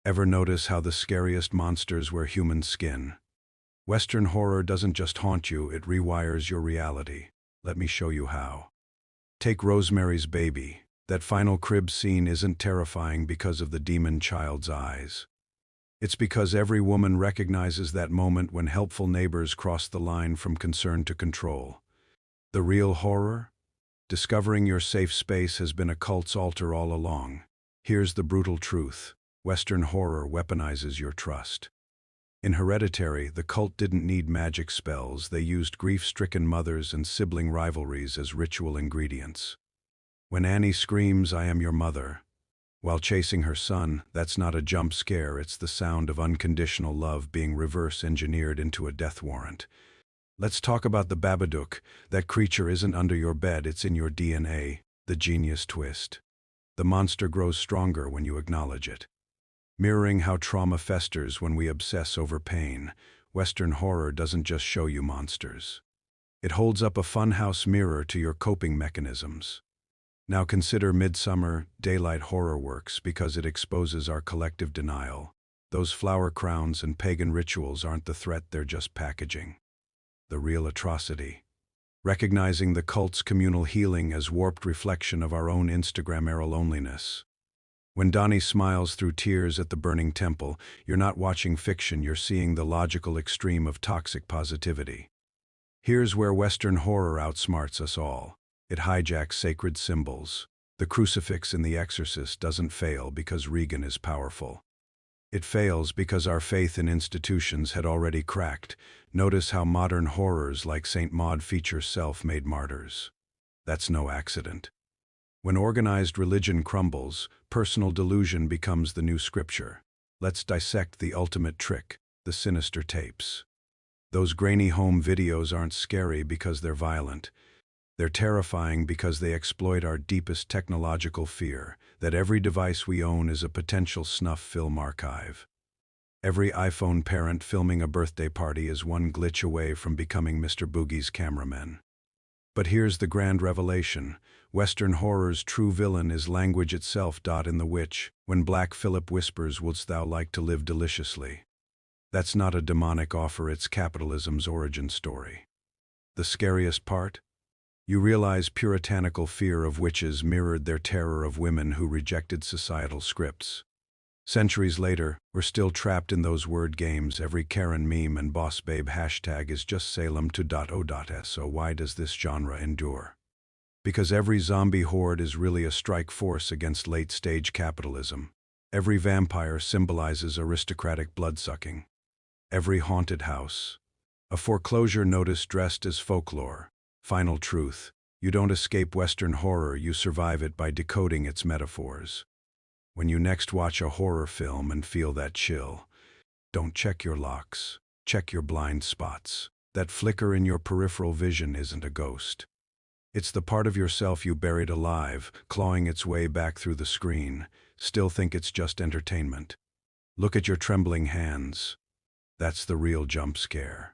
Ever notice how the scariest monsters wear human skin? Western horror doesn't just haunt you, it rewires your reality. Let me show you how. Take Rosemary's Baby. That final crib scene isn't terrifying because of the demon child's eyes. It's because every woman recognizes that moment when helpful neighbors cross the line from concern to control. The real horror? Discovering your safe space has been a cult's altar all along. Here's the brutal truth. Western horror weaponizes your trust. In Hereditary, the cult didn't need magic spells, they used grief-stricken mothers and sibling rivalries as ritual ingredients. When Annie screams, "I am your mother," while chasing her son, that's not a jump scare, it's the sound of unconditional love being reverse-engineered into a death warrant. Let's talk about the Babadook. That creature isn't under your bed, it's in your DNA, the genius twist. The monster grows stronger when you acknowledge it. Mirroring how trauma festers when we obsess over pain, Western horror doesn't just show you monsters. It holds up a funhouse mirror to your coping mechanisms. Now consider Midsummer, daylight horror works because it exposes our collective denial. Those flower crowns and pagan rituals aren't the threat, they're just packaging. The real atrocity. Recognizing the cult's communal healing as warped reflection of our own Instagram-era loneliness. When Donnie smiles through tears at the burning temple, you're not watching fiction, you're seeing the logical extreme of toxic positivity. Here's where Western horror outsmarts us all. It hijacks sacred symbols. The crucifix in The Exorcist doesn't fail because Regan is powerful. It fails because our faith in institutions had already cracked. Notice how modern horrors like St. Maud feature self-made martyrs. That's no accident. When organized religion crumbles, personal delusion becomes the new scripture. Let's dissect the ultimate trick, the Sinister tapes. Those grainy home videos aren't scary because they're violent. They're terrifying because they exploit our deepest technological fear, that every device we own is a potential snuff film archive. Every iPhone parent filming a birthday party is one glitch away from becoming Mr. Boogie's cameraman. But here's the grand revelation. Western horror's true villain is language itself. In The Witch, when Black Phillip whispers, "Wouldst thou like to live deliciously?" That's not a demonic offer, it's capitalism's origin story. The scariest part? You realize puritanical fear of witches mirrored their terror of women who rejected societal scripts. Centuries later, we're still trapped in those word games. Every Karen meme and boss babe hashtag is just Salem to .o.s. So why does this genre endure? Because every zombie horde is really a strike force against late-stage capitalism. Every vampire symbolizes aristocratic bloodsucking. Every haunted house, a foreclosure notice dressed as folklore. Final truth, you don't escape Western horror, you survive it by decoding its metaphors. When you next watch a horror film and feel that chill, don't check your locks, check your blind spots. That flicker in your peripheral vision isn't a ghost. It's the part of yourself you buried alive, clawing its way back through the screen. Still think it's just entertainment. Look at your trembling hands. That's the real jump scare.